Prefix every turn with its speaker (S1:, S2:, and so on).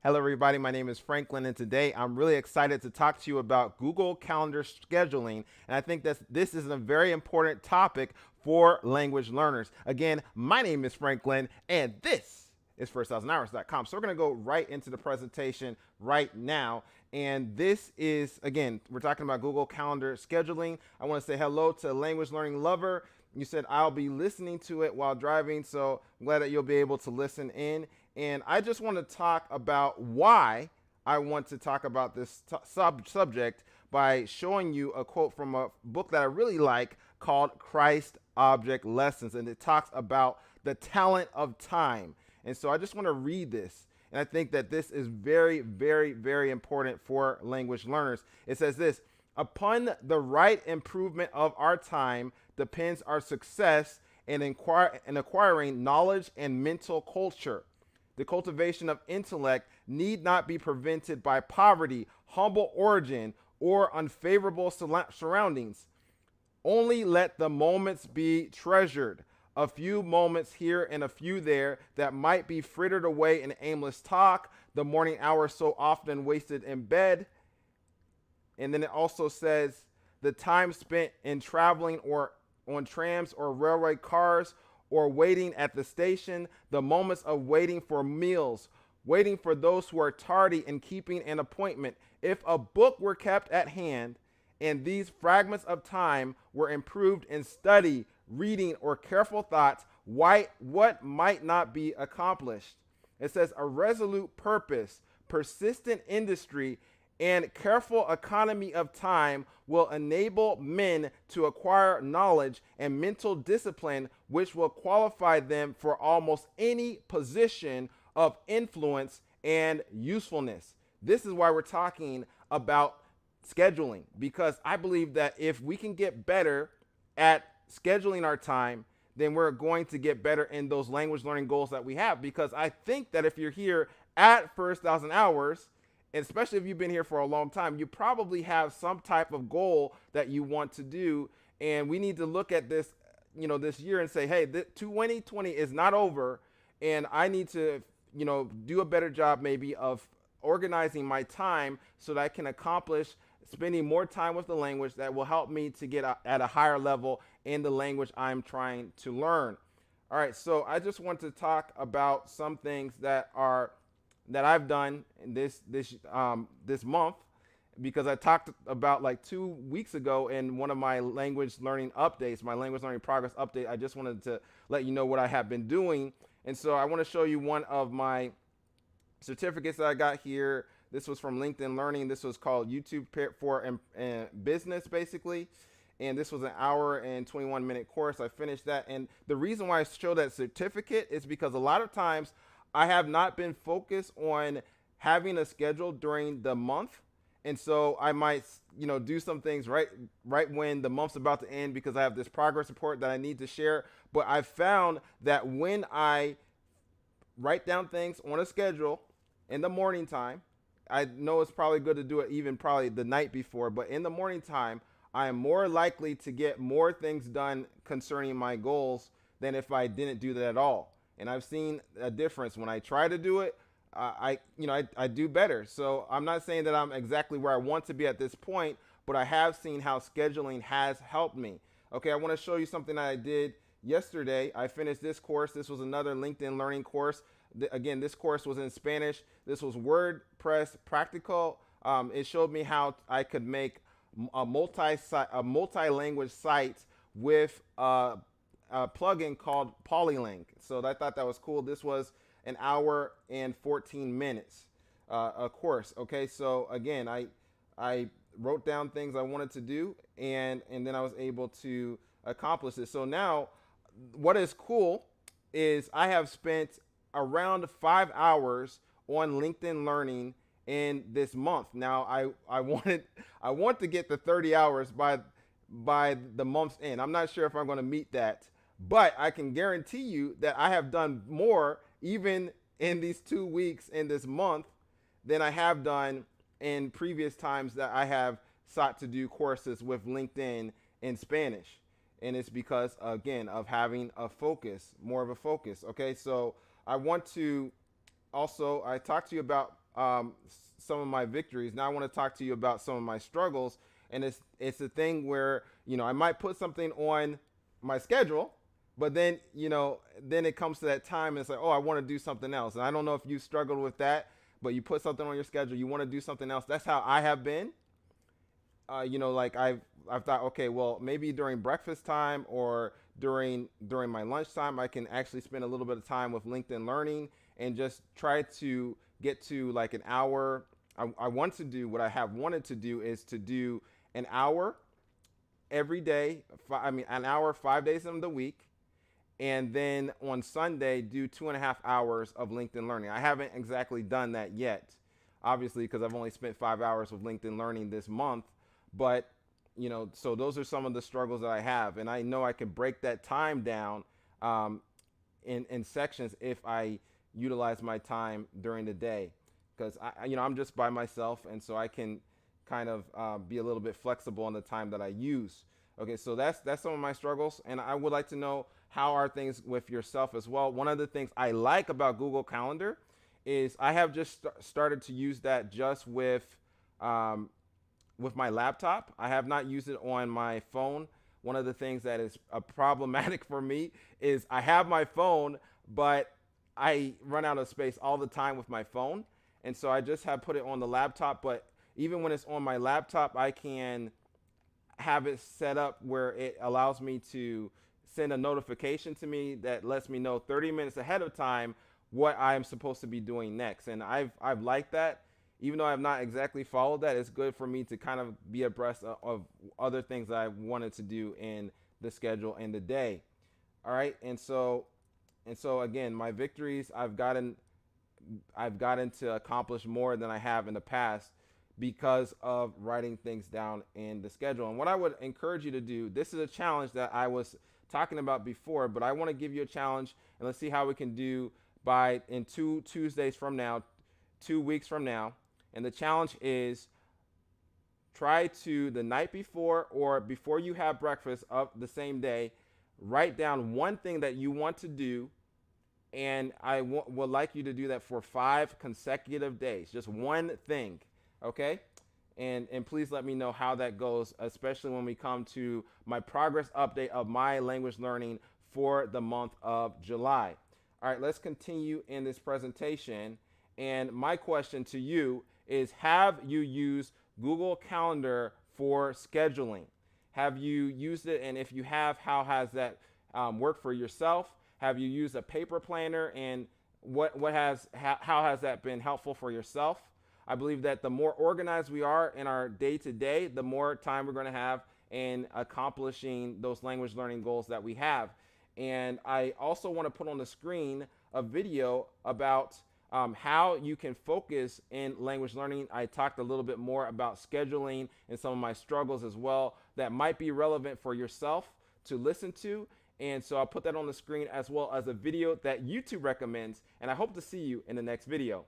S1: Hello, everybody. My name is Franklin, and today I'm really excited to talk to you about Google Calendar scheduling. And I think that this is a very important topic for language learners. Again, my name is Franklin, and this is first1000hours.com. So we're going to go right into the presentation right now. And this is, again, we're talking about Google Calendar scheduling. I want to say hello to a language learning lover. You said I'll be listening to it while driving, so I'm glad that you'll be able to listen in. And I just want to talk about why I want to talk about this subject by showing you a quote from a book that I really like called Christ Object Lessons. And it talks about the talent of time. And so I just want to read this. And I think that this is very, very, very important for language learners. It says this: upon the right improvement of our time depends our success in acquiring knowledge and mental culture. The cultivation of intellect need not be prevented by poverty, humble origin, or unfavorable surroundings. Only let the moments be treasured. A few moments here and a few there that might be frittered away in aimless talk, the morning hour so often wasted in bed. And then it also says the time spent in traveling or on trams or railway cars or waiting at the station, the moments of waiting for meals, waiting for those who are tardy in keeping an appointment. If a book were kept at hand and these fragments of time were improved in study, reading, or careful thoughts, what might not be accomplished? It says a resolute purpose, persistent industry, and careful economy of time will enable men to acquire knowledge and mental discipline which will qualify them for almost any position of influence and usefulness. This is why we're talking about scheduling, because I believe that if we can get better at scheduling our time, then we're going to get better in those language learning goals that we have. Because I think that if you're here at First 1000 Hours, and especially if you've been here for a long time, you probably have some type of goal that you want to do. And we need to look at this, this year and say, hey, 2020 is not over. And I need to, do a better job maybe of organizing my time so that I can accomplish spending more time with the language that will help me to get at a higher level in the language I'm trying to learn. All right, so I just want to talk about some things that I've done in this month, because I talked about like 2 weeks ago in one of my language learning updates, my language learning progress update. I just wanted to let you know what I have been doing. And so I want to show you one of my certificates that I got here. This was from LinkedIn Learning. This was called YouTube for Business, basically. And this was an hour and 21-minute course. I finished that. And the reason why I show that certificate is because a lot of times I have not been focused on having a schedule during the month. And so I might, do some things right when the month's about to end, because I have this progress report that I need to share. But I found that when I write down things on a schedule in the morning time, I know it's probably good to do it even probably the night before, but in the morning time, I am more likely to get more things done concerning my goals than if I didn't do that at all. And I've seen a difference when I try to do it. I do better. So I'm not saying that I'm exactly where I want to be at this point, but I have seen how scheduling has helped me. Okay, I want to show you something that I did yesterday. I finished this course. This was another LinkedIn Learning course. Again, this course was in Spanish. This was WordPress Practical. It showed me how I could make a multi-language site with a plugin called Polylink. So I thought that was cool. This was an hour and 14 minutes a course. Okay, so again, I wrote down things I wanted to do, and then I was able to accomplish it. So now what is cool is I have spent around 5 hours on LinkedIn Learning in this month. Now I want to get to 30 hours by the month's end. I'm not sure if I'm going to meet that, but I can guarantee you that I have done more even in these 2 weeks in this month than I have done in previous times that I have sought to do courses with LinkedIn in Spanish. And it's because, again, of having a focus, more of a focus. Okay, so I want to also, I talked to you about some of my victories. Now I want to talk to you about some of my struggles, and it's a thing where I might put something on my schedule, but then then it comes to that time and it's like, oh, I want to do something else. And I don't know if you struggled with that, but you put something on your schedule, you want to do something else. That's how I have been. Like I've thought, okay, well, maybe during breakfast time or during my lunchtime, I can actually spend a little bit of time with LinkedIn Learning and just try to get to like an hour. I want to do what I have wanted to do is to do an hour every day. An hour 5 days in the week, and then on Sunday do 2.5 hours of LinkedIn Learning. I haven't exactly done that yet, obviously, because I've only spent 5 hours with LinkedIn Learning this month. But so those are some of the struggles that I have, and I know I can break that time down in sections if I utilize my time during the day, because I'm just by myself, and so I can kind of be a little bit flexible on the time that I use. Okay, so that's some of my struggles, and I would like to know how are things with yourself as well. One of the things I like about Google Calendar is I have just started to use that just with my laptop. I have not used it on my phone. One of the things that is problematic for me is I have my phone, but I run out of space all the time with my phone. And so I just have put it on the laptop. But even when it's on my laptop, I can have it set up where it allows me to send a notification to me that lets me know 30 minutes ahead of time what I'm supposed to be doing next. And I've liked that. Even though I have not exactly followed that, it's good for me to kind of be abreast of other things that I wanted to do in the schedule and the day. All right, and so again, my victories, I've gotten to accomplish more than I have in the past because of writing things down in the schedule. And what I would encourage you to do, this is a challenge that I was talking about before, but I want to give you a challenge, and let's see how we can do in 2 Tuesdays from now, 2 weeks from now. And the challenge is try to, the night before or before you have breakfast of the same day, write down one thing that you want to do. And I would like you to do that for 5 consecutive days, just one thing. Okay? And please let me know how that goes, especially when we come to my progress update of my language learning for the month of July. All right, let's continue in this presentation. And my question to you is, have you used Google Calendar for scheduling? Have you used it? And if you have, how has that worked for yourself? Have you used a paper planner? And how has that been helpful for yourself? I believe that the more organized we are in our day-to-day, the more time we're going to have in accomplishing those language learning goals that we have. And I also want to put on the screen a video about how you can focus in language learning. I talked a little bit more about scheduling and some of my struggles as well that might be relevant for yourself to listen to. And so I'll put that on the screen as well as a video that YouTube recommends. And I hope to see you in the next video.